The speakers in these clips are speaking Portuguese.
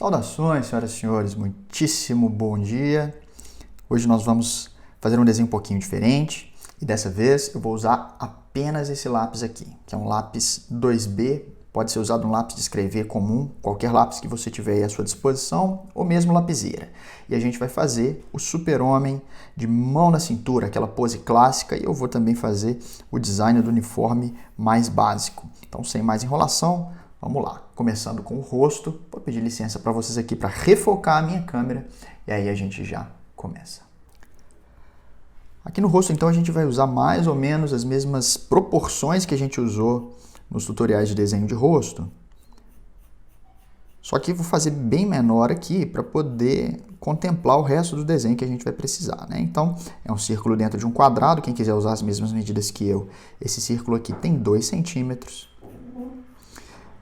Saudações, senhoras e senhores, muitíssimo bom dia. Hoje nós vamos fazer um desenho um pouquinho diferente e dessa vez eu vou usar apenas esse lápis aqui, que é um lápis 2B, pode ser usado um lápis de escrever comum, qualquer lápis que você tiver aí à sua disposição, ou mesmo lapiseira. E a gente vai fazer o super-homem de mão na cintura, aquela pose clássica, e eu vou também fazer o design do uniforme mais básico. Então, sem mais enrolação, vamos lá, começando com o rosto. Vou pedir licença para vocês aqui para refocar a minha câmera e aí a gente já começa. Aqui no rosto, então, a gente vai usar mais ou menos as mesmas proporções que a gente usou nos tutoriais de desenho de rosto. Só que vou fazer bem menor aqui para poder contemplar o resto do desenho que a gente vai precisar, né? Então, é um círculo dentro de um quadrado. Quem quiser usar as mesmas medidas que eu, esse círculo aqui tem 2 centímetros.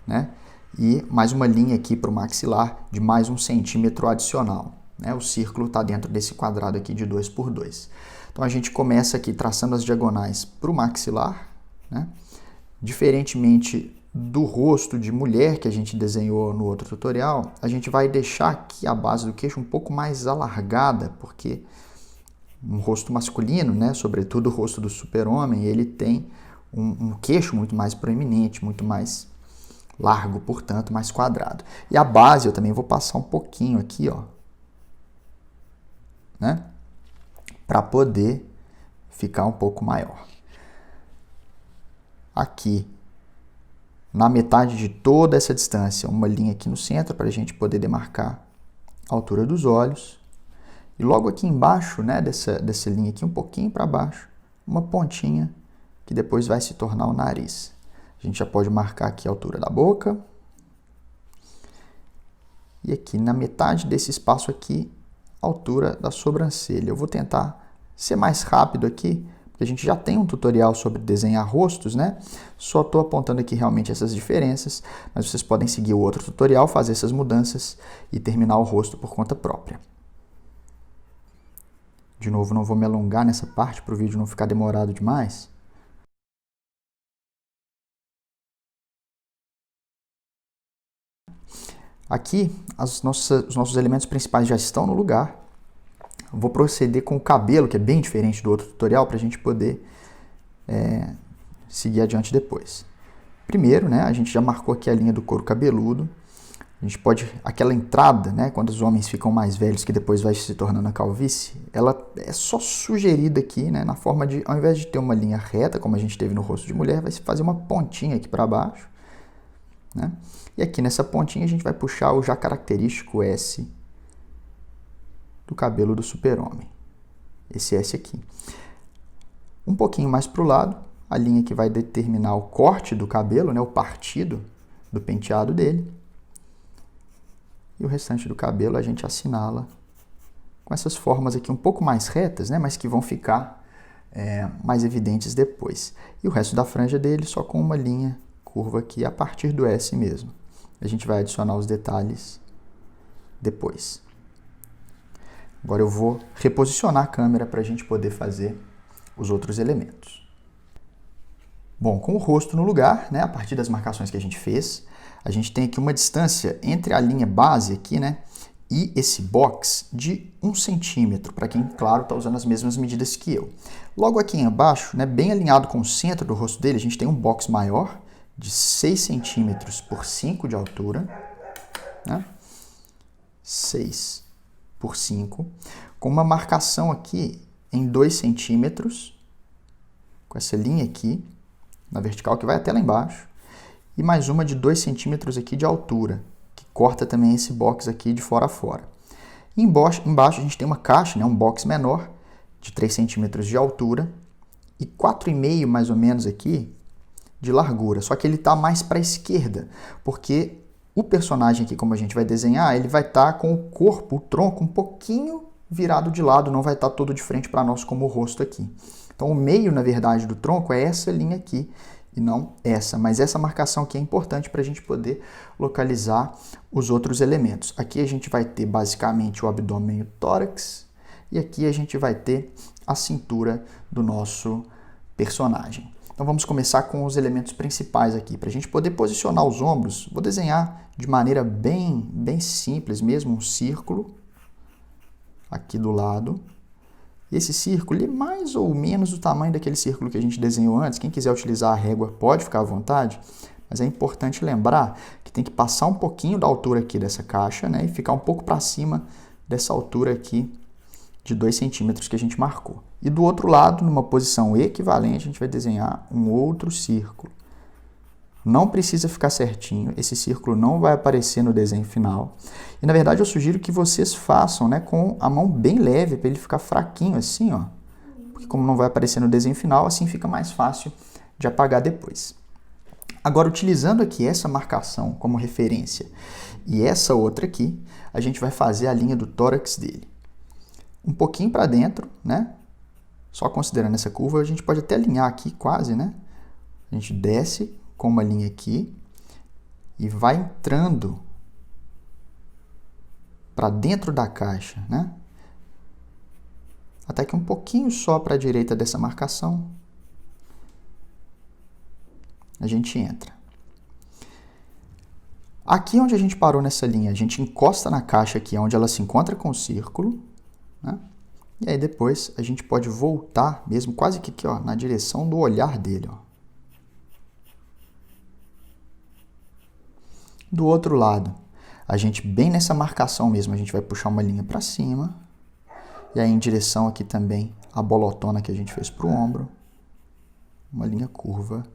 Né? E mais uma linha aqui para o maxilar de mais 1 centímetro adicional. Né? O círculo está dentro desse quadrado aqui de 2 por 2. Então a gente começa aqui traçando as diagonais para o maxilar. Né? Diferentemente do rosto de mulher que a gente desenhou no outro tutorial, a gente vai deixar aqui a base do queixo um pouco mais alargada, porque um rosto masculino, né? Sobretudo o rosto do super-homem, ele tem um queixo muito mais proeminente, muito mais largo, portanto, mais quadrado. E a base eu também vou passar um pouquinho aqui, ó, né? Para poder ficar um pouco maior. Aqui, na metade de toda essa distância, uma linha aqui no centro para a gente poder demarcar a altura dos olhos. E logo aqui embaixo, né, dessa linha aqui, um pouquinho para baixo, uma pontinha que depois vai se tornar o nariz. A gente já pode marcar aqui a altura da boca. E aqui na metade desse espaço aqui, a altura da sobrancelha. Eu vou tentar ser mais rápido aqui, porque a gente já tem um tutorial sobre desenhar rostos, né? Só estou apontando aqui realmente essas diferenças, mas vocês podem seguir o outro tutorial, fazer essas mudanças e terminar o rosto por conta própria. De novo, não vou me alongar nessa parte para o vídeo não ficar demorado demais. Aqui, os nossos elementos principais já estão no lugar. Vou proceder com o cabelo, que é bem diferente do outro tutorial, para a gente poder seguir adiante depois. Primeiro, né, a gente já marcou aqui a linha do couro cabeludo. A gente pode, aquela entrada, né, quando os homens ficam mais velhos, que depois vai se tornando a calvície, ela é só sugerida aqui, né, na forma de, ao invés de ter uma linha reta, como a gente teve no rosto de mulher, vai se fazer uma pontinha aqui para baixo. Né? E aqui nessa pontinha a gente vai puxar o já característico S do cabelo do super-homem. Esse S aqui. Um pouquinho mais para o lado, a linha que vai determinar o corte do cabelo, né? O partido do penteado dele. E o restante do cabelo a gente assinala com essas formas aqui um pouco mais retas, né? Mas que vão ficar mais evidentes depois. E o resto da franja dele só com uma linha curva aqui a partir do S mesmo. A gente vai adicionar os detalhes depois. Agora eu vou reposicionar a câmera para a gente poder fazer os outros elementos. Bom, com o rosto no lugar, né, a partir das marcações que a gente fez, a gente tem aqui uma distância entre a linha base aqui, né, e esse box de 1 centímetro, para quem, claro, está usando as mesmas medidas que eu. Logo aqui embaixo, né, bem alinhado com o centro do rosto dele, a gente tem um box maior, de 6 centímetros por 5 de altura, né? 6 por 5, com uma marcação aqui em 2 centímetros, com essa linha aqui, na vertical, que vai até lá embaixo, e mais uma de 2 centímetros aqui de altura, que corta também esse box aqui de fora a fora. E embaixo a gente tem uma caixa, né? Um box menor, de 3 centímetros de altura, e 4,5 mais ou menos aqui, de largura, só que ele está mais para a esquerda, porque o personagem aqui, como a gente vai desenhar, ele vai estar com o corpo, o tronco, um pouquinho virado de lado, não vai estar todo de frente para nós como o rosto aqui. Então o meio, na verdade, do tronco é essa linha aqui, e não essa, mas essa marcação aqui é importante para a gente poder localizar os outros elementos. Aqui a gente vai ter basicamente o abdômen e o tórax, e aqui a gente vai ter a cintura do nosso personagem. Então vamos começar com os elementos principais aqui. Para a gente poder posicionar os ombros, vou desenhar de maneira bem simples mesmo, um círculo aqui do lado. E esse círculo é mais ou menos do tamanho daquele círculo que a gente desenhou antes. Quem quiser utilizar a régua pode ficar à vontade, mas é importante lembrar que tem que passar um pouquinho da altura aqui dessa caixa, né, e ficar um pouco para cima dessa altura aqui de 2 centímetros que a gente marcou. E do outro lado, numa posição equivalente, a gente vai desenhar um outro círculo. Não precisa ficar certinho, esse círculo não vai aparecer no desenho final. E na verdade eu sugiro que vocês façam, né, com a mão bem leve, para ele ficar fraquinho assim, ó. Porque como não vai aparecer no desenho final, assim fica mais fácil de apagar depois. Agora, utilizando aqui essa marcação como referência e essa outra aqui, a gente vai fazer a linha do tórax dele. Um pouquinho para dentro, né? Só considerando essa curva, a gente pode até alinhar aqui quase, né? A gente desce com uma linha aqui e vai entrando para dentro da caixa, né? Até que um pouquinho só para a direita dessa marcação, a gente entra. Aqui onde a gente parou nessa linha, a gente encosta na caixa aqui, onde ela se encontra com o círculo, né? E aí depois a gente pode voltar mesmo quase que aqui, ó, na direção do olhar dele, ó. Do outro lado, a gente bem nessa marcação mesmo, a gente vai puxar uma linha para cima. E aí em direção aqui também a bolotona que a gente fez para o ombro. Uma linha curva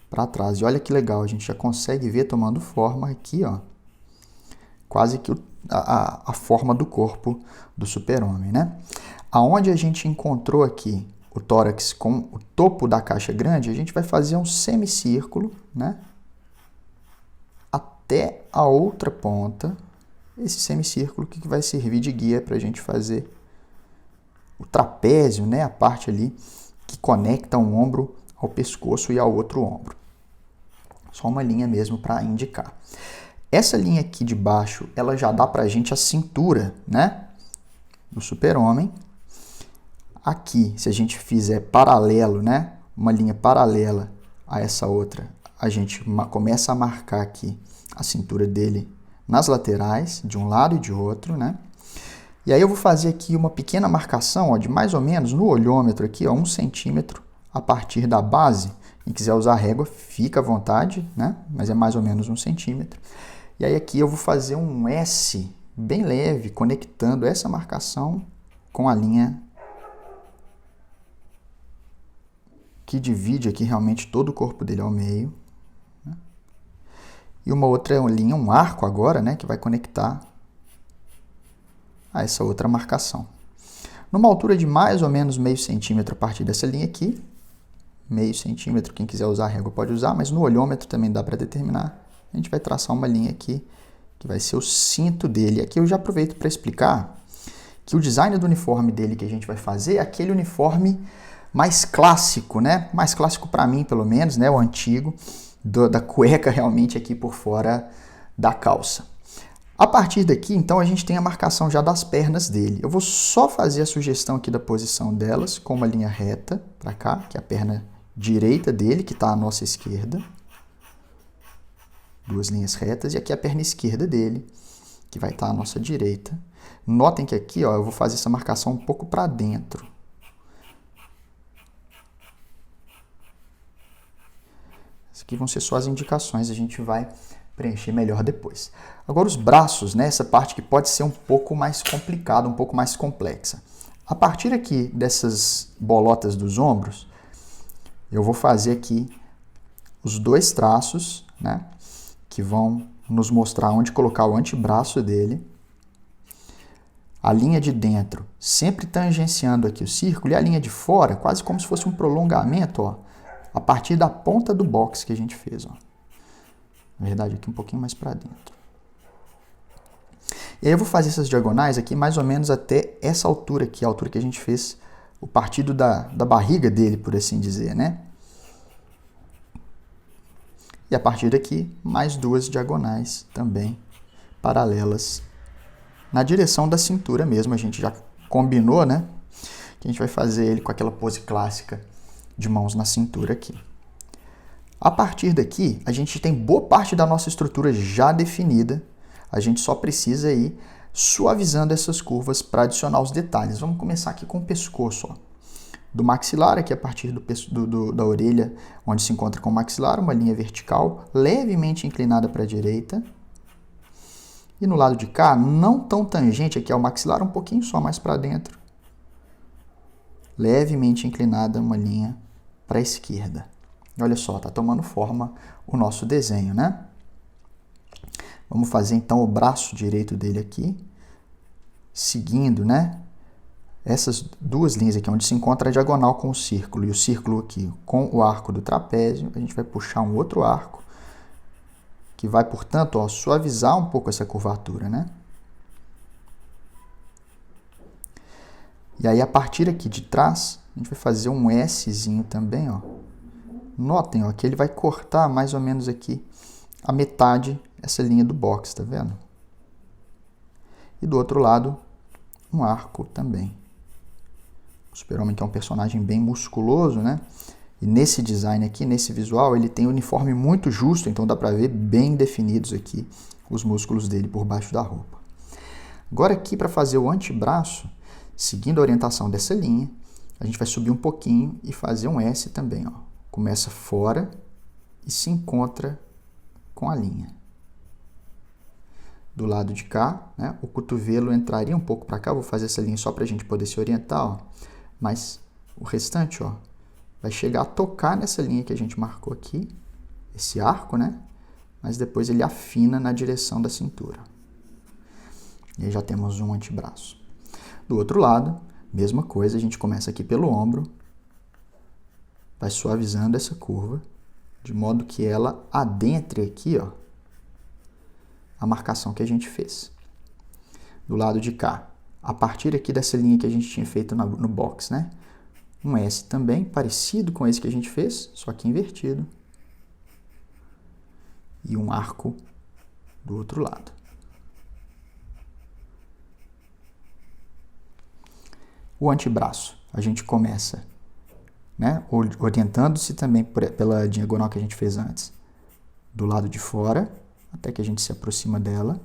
para trás. E olha que legal, a gente já consegue ver tomando forma aqui, ó. Quase que a forma do corpo do super-homem, né? Aonde a gente encontrou aqui o tórax com o topo da caixa grande, a gente vai fazer um semicírculo, né? Até a outra ponta, esse semicírculo que vai servir de guia para a gente fazer o trapézio, né? A parte ali que conecta um ombro ao pescoço e ao outro ombro. Só uma linha mesmo para indicar. Essa linha aqui de baixo, ela já dá para a gente a cintura, né? Do super-homem. Aqui, se a gente fizer paralelo, né? Uma linha paralela a essa outra, a gente começa a marcar aqui a cintura dele nas laterais, de um lado e de outro, né? E aí eu vou fazer aqui uma pequena marcação, ó, de mais ou menos no olhômetro aqui, ó, 1 centímetro a partir da base. Quem quiser usar a régua, fica à vontade, né? Mas é mais ou menos 1 centímetro. E aí aqui eu vou fazer um S bem leve, conectando essa marcação com a linha que divide aqui realmente todo o corpo dele ao meio. E uma outra linha, um arco agora, né, que vai conectar a essa outra marcação. Numa altura de mais ou menos meio centímetro a partir dessa linha aqui, meio centímetro, quem quiser usar a régua pode usar, mas no olhômetro também dá para determinar. A gente vai traçar uma linha aqui, que vai ser o cinto dele. Aqui eu já aproveito para explicar que o design do uniforme dele que a gente vai fazer é aquele uniforme mais clássico, né? Mais clássico para mim, pelo menos, né? O antigo, da cueca realmente aqui por fora da calça. A partir daqui, então, a gente tem a marcação já das pernas dele. Eu vou só fazer a sugestão aqui da posição delas com uma linha reta para cá, que é a perna direita dele, que está à nossa esquerda. 2 linhas retas. E aqui a perna esquerda dele, que vai estar à nossa direita. Notem que aqui, ó, eu vou fazer essa marcação um pouco para dentro. Essas aqui vão ser só as indicações, a gente vai preencher melhor depois. Agora os braços, né? Essa parte que pode ser um pouco mais complicada, um pouco mais complexa. A partir aqui dessas bolotas dos ombros, eu vou fazer aqui os 2 traços, né? Que vão nos mostrar onde colocar o antebraço dele. A linha de dentro sempre tangenciando aqui o círculo e a linha de fora, quase como se fosse um prolongamento, ó, a partir da ponta do box que a gente fez, ó. Na verdade, aqui um pouquinho mais para dentro. E aí eu vou fazer essas diagonais aqui mais ou menos até essa altura aqui, a altura que a gente fez o partido da barriga dele, por assim dizer, né? E a partir daqui, mais 2 diagonais também paralelas na direção da cintura mesmo. A gente já combinou, né? Que a gente vai fazer ele com aquela pose clássica de mãos na cintura aqui. A partir daqui, a gente tem boa parte da nossa estrutura já definida, a gente só precisa ir suavizando essas curvas para adicionar os detalhes. Vamos começar aqui com o pescoço, ó. Do maxilar, aqui a partir da orelha, onde se encontra com o maxilar, uma linha vertical, levemente inclinada para a direita. E no lado de cá, não tão tangente aqui ao maxilar, um pouquinho só mais para dentro. Levemente inclinada, uma linha para a esquerda. Olha só, está tomando forma o nosso desenho, né? Vamos fazer então o braço direito dele aqui, seguindo, né? Essas duas linhas aqui, onde se encontra a diagonal com o círculo e o círculo aqui com o arco do trapézio, a gente vai puxar um outro arco, que vai, portanto, ó, suavizar um pouco essa curvatura, né? E aí, a partir aqui de trás, a gente vai fazer um Szinho também, ó. Notem, ó, que ele vai cortar mais ou menos aqui a metade, essa linha do box, tá vendo? E do outro lado, um arco também. O Super-Homem, que é um personagem bem musculoso, né? E nesse design aqui, nesse visual, ele tem um uniforme muito justo, então dá pra ver bem definidos aqui os músculos dele por baixo da roupa. Agora aqui, para fazer o antebraço, seguindo a orientação dessa linha, a gente vai subir um pouquinho e fazer um S também, ó. Começa fora e se encontra com a linha. Do lado de cá, né, o cotovelo entraria um pouco para cá, vou fazer essa linha só para a gente poder se orientar, ó. Mas o restante, ó, vai chegar a tocar nessa linha que a gente marcou aqui, esse arco, né? Mas depois ele afina na direção da cintura. E aí já temos um antebraço. Do outro lado, mesma coisa, a gente começa aqui pelo ombro, vai suavizando essa curva, de modo que ela adentre aqui, ó, a marcação que a gente fez. Do lado de cá, a partir aqui dessa linha que a gente tinha feito no box, né? Um S também, parecido com esse que a gente fez, só que invertido. E um arco do outro lado. O antebraço, a gente começa, né, orientando-se também pela diagonal que a gente fez antes, do lado de fora, até que a gente se aproxima dela.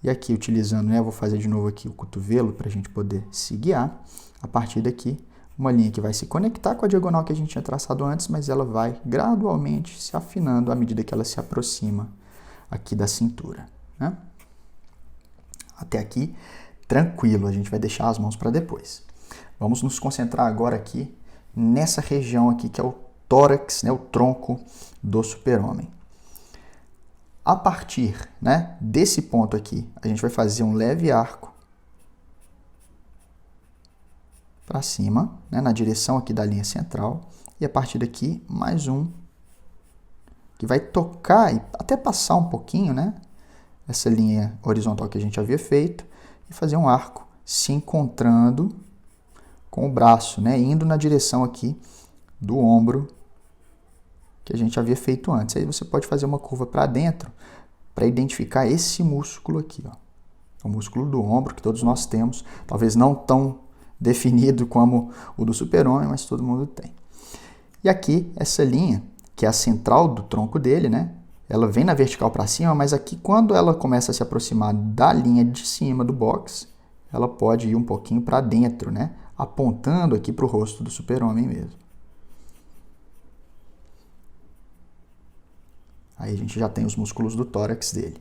E aqui, utilizando, né, eu vou fazer de novo aqui o cotovelo para a gente poder se guiar. A partir daqui, uma linha que vai se conectar com a diagonal que a gente tinha traçado antes, mas ela vai gradualmente se afinando à medida que ela se aproxima aqui da cintura, né? Até aqui, tranquilo, a gente vai deixar as mãos para depois. Vamos nos concentrar agora aqui nessa região aqui que é o tórax, né, o tronco do Super-Homem. A partir, né, desse ponto aqui, a gente vai fazer um leve arco para cima, né, na direção aqui da linha central. E a partir daqui, mais um, que vai tocar e até passar um pouquinho, né, essa linha horizontal que a gente havia feito, e fazer um arco se encontrando com o braço, né, indo na direção aqui do ombro que a gente havia feito antes. Aí você pode fazer uma curva para dentro para identificar esse músculo aqui, ó. O músculo do ombro que todos nós temos, talvez não tão definido como o do Super-Homem, mas todo mundo tem. E aqui, essa linha, que é a central do tronco dele, né? Ela vem na vertical para cima, mas aqui quando ela começa a se aproximar da linha de cima do box, ela pode ir um pouquinho para dentro, né? Apontando aqui para o rosto do Super-Homem mesmo. Aí a gente já tem os músculos do tórax dele.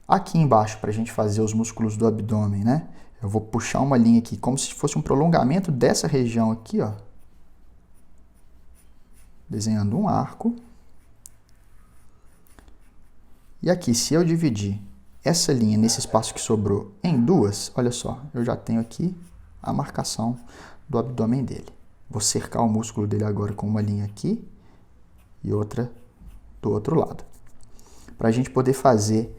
Aqui embaixo, para a gente fazer os músculos do abdômen, né? Eu vou puxar uma linha aqui, como se fosse um prolongamento dessa região aqui, ó. Desenhando um arco. E aqui, se eu dividir essa linha nesse espaço que sobrou em duas, olha só, eu já tenho aqui a marcação do abdômen dele. Vou cercar o músculo dele agora com uma linha aqui e outra do outro lado. Para a gente poder fazer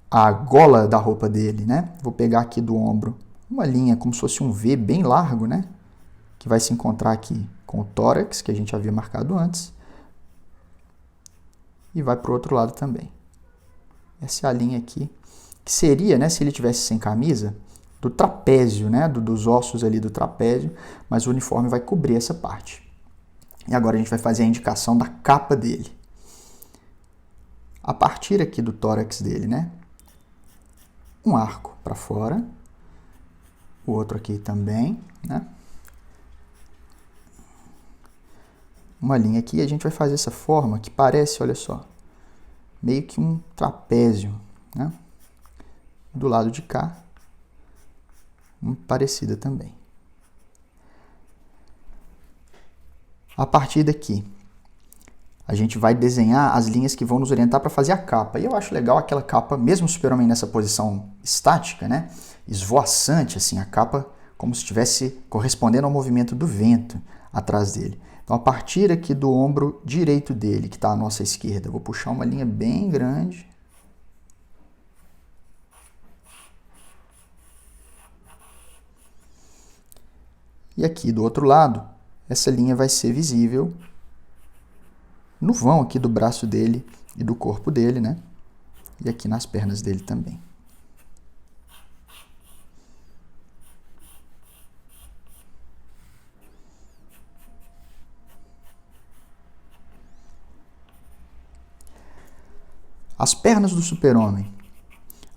a gola da roupa dele, né? Vou pegar aqui do ombro uma linha como se fosse um V bem largo, né? Que vai se encontrar aqui com o tórax, que a gente havia marcado antes. E vai para o outro lado também. Essa é a linha aqui, que seria, né, se ele tivesse sem camisa, do trapézio, né? Dos ossos ali do trapézio, mas o uniforme vai cobrir essa parte. E agora a gente vai fazer a indicação da capa dele. A partir aqui do tórax dele, né? Um arco para fora. O outro aqui também, né? Uma linha aqui e a gente vai fazer essa forma que parece, olha só, meio que um trapézio, né? Do lado de cá, parecida também. A partir daqui, a gente vai desenhar as linhas que vão nos orientar para fazer a capa. E eu acho legal aquela capa, mesmo o Super-Homem nessa posição estática, né? Esvoaçante, assim, a capa como se estivesse correspondendo ao movimento do vento atrás dele. Então, a partir aqui do ombro direito dele, que está à nossa esquerda, eu vou puxar uma linha bem grande. E aqui do outro lado, essa linha vai ser visível no vão aqui do braço dele e do corpo dele, né? E aqui nas pernas dele também. As pernas do Super-Homem,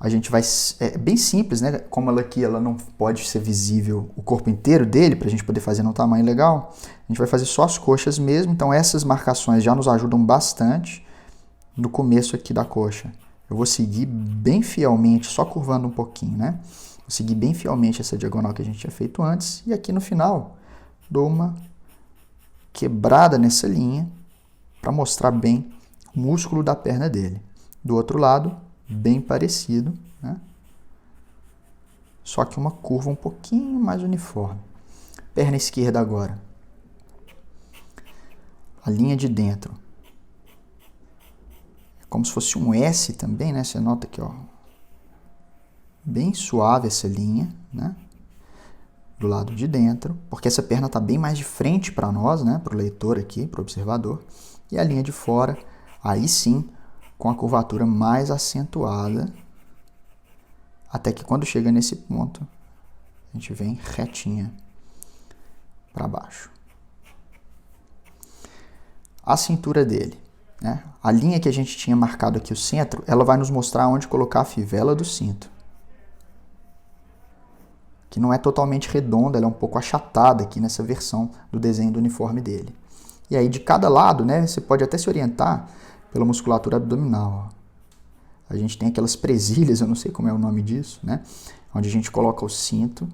a gente vai... É bem simples, né? Como ela aqui ela não pode ser visível o corpo inteiro dele, para a gente poder fazer num tamanho legal, a gente vai fazer só as coxas mesmo. Então essas marcações já nos ajudam bastante no começo aqui da coxa. Eu vou seguir bem fielmente, só curvando um pouquinho, né? Vou seguir bem fielmente essa diagonal que a gente tinha feito antes. E aqui no final, dou uma quebrada nessa linha para mostrar bem o músculo da perna dele. Do outro lado, bem parecido, né? Só que uma curva um pouquinho mais uniforme. Perna esquerda agora. A linha de dentro. É como se fosse um S também, né? Você nota aqui, ó. Bem suave essa linha, né? Do lado de dentro, porque essa perna está bem mais de frente para nós, né? Para o leitor aqui, para o observador. E a linha de fora, aí sim, com a curvatura mais acentuada, até que quando chega nesse ponto, a gente vem retinha para baixo. A cintura dele, né? A linha que a gente tinha marcado aqui, o centro, ela vai nos mostrar onde colocar a fivela do cinto. Que não é totalmente redonda, ela é um pouco achatada aqui nessa versão do desenho do uniforme dele. E aí de cada lado, né, você pode até se orientar pela musculatura abdominal. Ó. A gente tem aquelas presilhas, eu não sei como é o nome disso, né? Onde a gente coloca o cinto.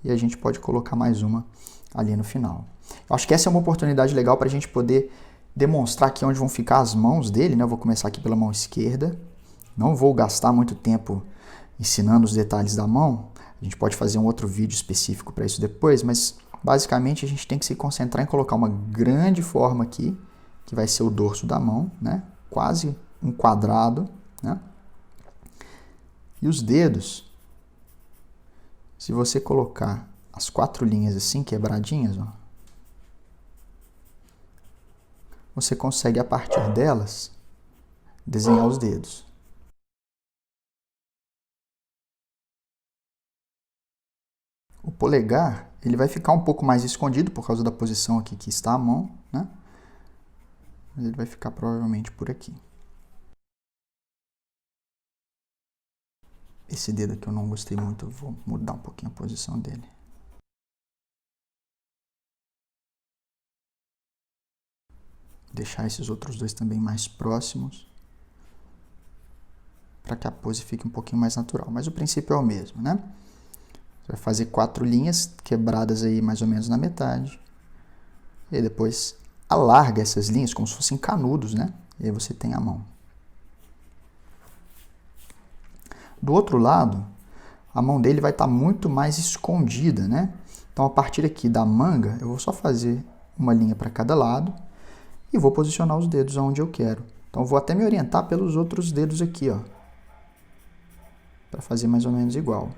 E a gente pode colocar mais uma ali no final. Eu acho que essa é uma oportunidade legal para a gente poder demonstrar aqui onde vão ficar as mãos dele, né? Eu vou começar aqui pela mão esquerda. Não vou gastar muito tempo ensinando os detalhes da mão. A gente pode fazer um outro vídeo específico para isso depois, mas basicamente a gente tem que se concentrar em colocar uma grande forma aqui, que vai ser o dorso da mão, né? Quase um quadrado, né? E os dedos, se você colocar as 4 linhas assim, quebradinhas, ó, você consegue, a partir delas, desenhar os dedos. O polegar, ele vai ficar um pouco mais escondido por causa da posição aqui que está a mão, né? Mas ele vai ficar provavelmente por aqui. Esse dedo aqui eu não gostei muito, eu vou mudar um pouquinho a posição dele. Deixar esses outros dois também mais próximos, para que a pose fique um pouquinho mais natural. Mas o princípio é o mesmo, né? Você vai fazer 4 linhas quebradas aí mais ou menos na metade. E aí depois alarga essas linhas como se fossem canudos, né? E aí você tem a mão. Do outro lado, a mão dele vai estar muito mais escondida, né? Então, a partir aqui da manga, eu vou só fazer uma linha para cada lado e vou posicionar os dedos onde eu quero. Então, eu vou até me orientar pelos outros dedos aqui, ó, para fazer mais ou menos igual.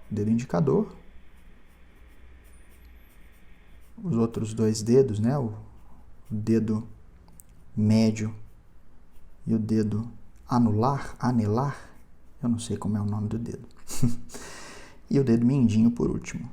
Dedo indicador. Os outros 2 dedos, né? O dedo médio e o dedo anelar. Eu não sei como é o nome do dedo. E o dedo mindinho por último.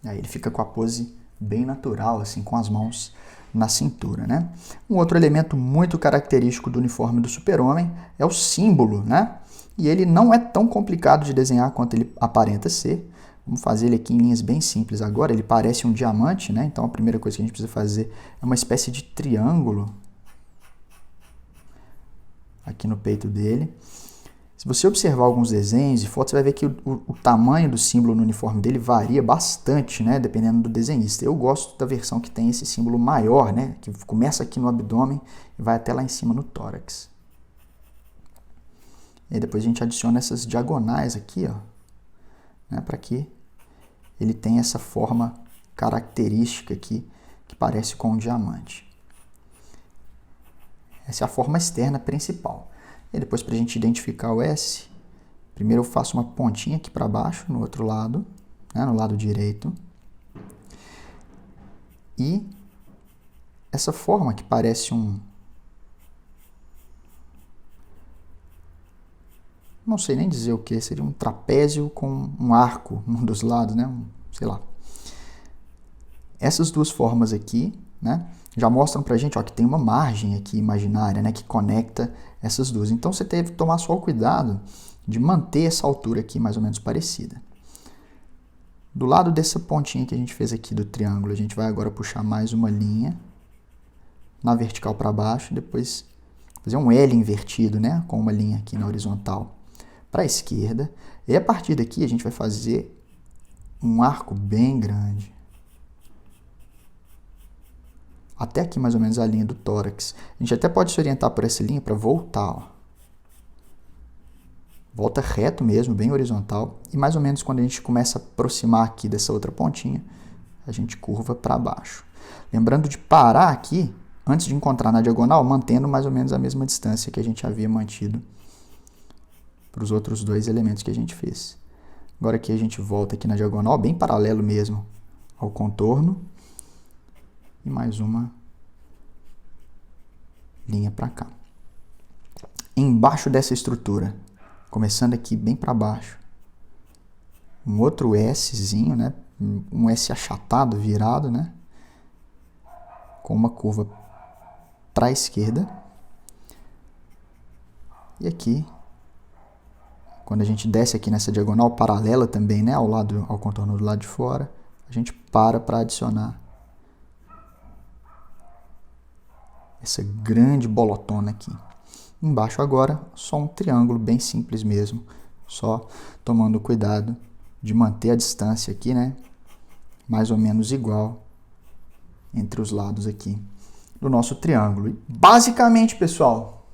Aí ele fica com a pose bem natural, assim, com as mãos na cintura, né? Um outro elemento muito característico do uniforme do Super-Homem é o símbolo, né? E ele não é tão complicado de desenhar quanto ele aparenta ser. Vamos fazer ele aqui em linhas bem simples agora. Ele parece um diamante, né? Então a primeira coisa que a gente precisa fazer é uma espécie de triângulo aqui no peito dele. Se você observar alguns desenhos e fotos, você vai ver que o tamanho do símbolo no uniforme dele varia bastante, né, dependendo do desenhista. Eu gosto da versão que tem esse símbolo maior, né, que começa aqui no abdômen e vai até lá em cima no tórax. E aí depois a gente adiciona essas diagonais aqui, ó, né, para que ele tenha essa forma característica aqui, que parece com um diamante. Essa é a forma externa principal. E depois, para a gente identificar o S, primeiro eu faço uma pontinha aqui para baixo, no outro lado, né, no lado direito. E essa forma que parece não sei nem dizer o que, seria um trapézio com um arco num dos lados, né, sei lá. Essas duas formas aqui, né, já mostram pra gente, ó, que tem uma margem aqui imaginária, né, que conecta essas duas. Então você teve que tomar só o cuidado de manter essa altura aqui mais ou menos parecida. Do lado dessa pontinha que a gente fez aqui do triângulo, a gente vai agora puxar mais uma linha na vertical para baixo, depois fazer um L invertido, né, com uma linha aqui na horizontal para a esquerda. E a partir daqui a gente vai fazer um arco bem grande. Até aqui mais ou menos a linha do tórax. A gente até pode se orientar por essa linha para voltar, ó. Volta reto mesmo, bem horizontal. E mais ou menos quando a gente começa a aproximar aqui dessa outra pontinha, a gente curva para baixo. Lembrando de parar aqui, antes de encontrar na diagonal, mantendo mais ou menos a mesma distância que a gente havia mantido para os outros dois elementos que a gente fez. Agora aqui a gente volta aqui na diagonal, bem paralelo mesmo ao contorno. E mais uma linha para cá. Embaixo dessa estrutura, começando aqui bem para baixo, um outro Szinho, né? Um S achatado, virado, né? Com uma curva para a esquerda. E aqui, quando a gente desce aqui nessa diagonal paralela também, né? Ao contorno do lado de fora, a gente para adicionar essa grande bolotona aqui. Embaixo agora, só um triângulo bem simples mesmo, só tomando cuidado de manter a distância aqui, né, mais ou menos igual entre os lados aqui do nosso triângulo. E basicamente, pessoal,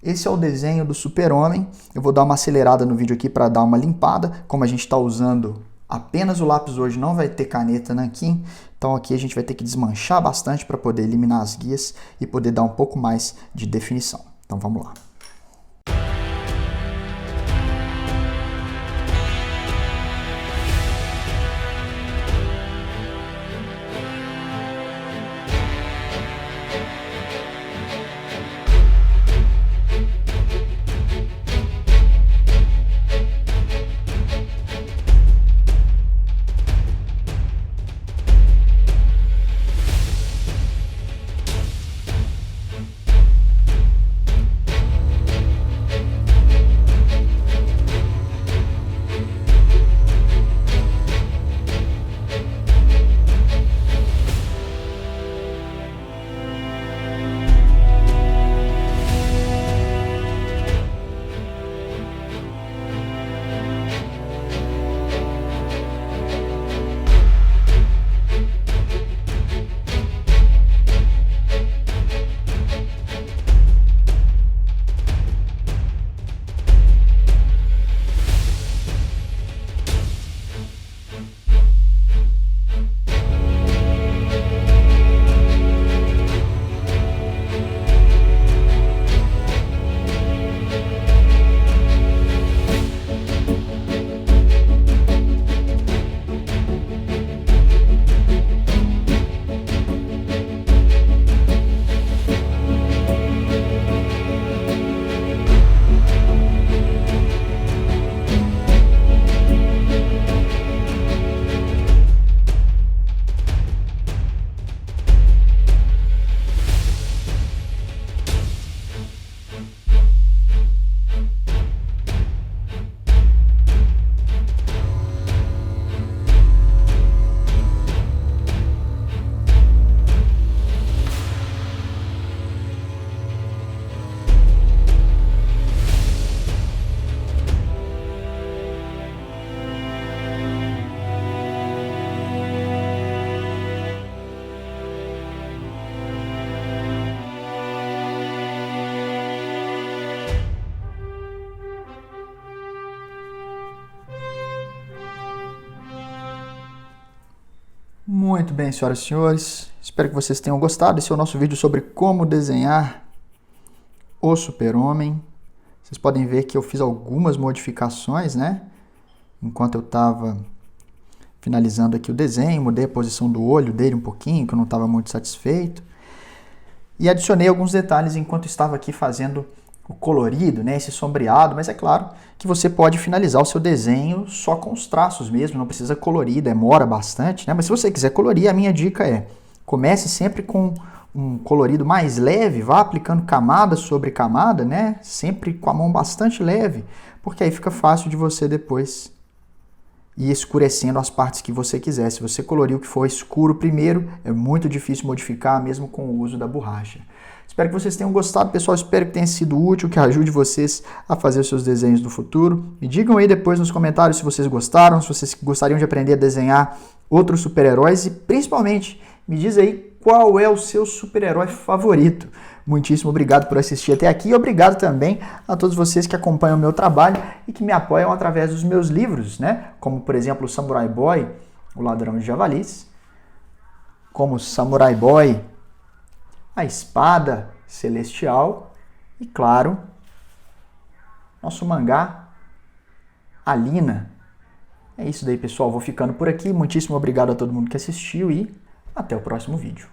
esse é o desenho do Super-Homem. Eu vou dar uma acelerada no vídeo aqui para dar uma limpada. Como a gente está usando apenas o lápis hoje, não vai ter caneta nanquim, então aqui a gente vai ter que desmanchar bastante para poder eliminar as guias e poder dar um pouco mais de definição. Então vamos lá. Muito bem, senhoras e senhores. Espero que vocês tenham gostado. Esse é o nosso vídeo sobre como desenhar o Super-Homem. Vocês podem ver que eu fiz algumas modificações, né? Enquanto eu estava finalizando aqui o desenho, mudei a posição do olho dele um pouquinho, que eu não estava muito satisfeito. E adicionei alguns detalhes enquanto estava aqui fazendo o colorido, né, esse sombreado, mas é claro que você pode finalizar o seu desenho só com os traços mesmo, não precisa colorir, demora bastante, né? Mas se você quiser colorir, a minha dica é: comece sempre com um colorido mais leve, vá aplicando camada sobre camada, né? Sempre com a mão bastante leve, porque aí fica fácil de você depois ir escurecendo as partes que você quiser. Se você colorir o que for escuro primeiro, é muito difícil modificar, mesmo com o uso da borracha. Espero que vocês tenham gostado, pessoal. Espero que tenha sido útil, que ajude vocês a fazer os seus desenhos do futuro. Me digam aí depois nos comentários se vocês gostaram, se vocês gostariam de aprender a desenhar outros super-heróis e, principalmente, me diz aí qual é o seu super-herói favorito. Muitíssimo obrigado por assistir até aqui e obrigado também a todos vocês que acompanham o meu trabalho e que me apoiam através dos meus livros, né? Como, por exemplo, o Samurai Boy, o Ladrão de Javalis, como Samurai Boy, a Espada Celestial e, claro, nosso mangá Alina. É isso daí, pessoal. Vou ficando por aqui. Muitíssimo obrigado a todo mundo que assistiu e até o próximo vídeo.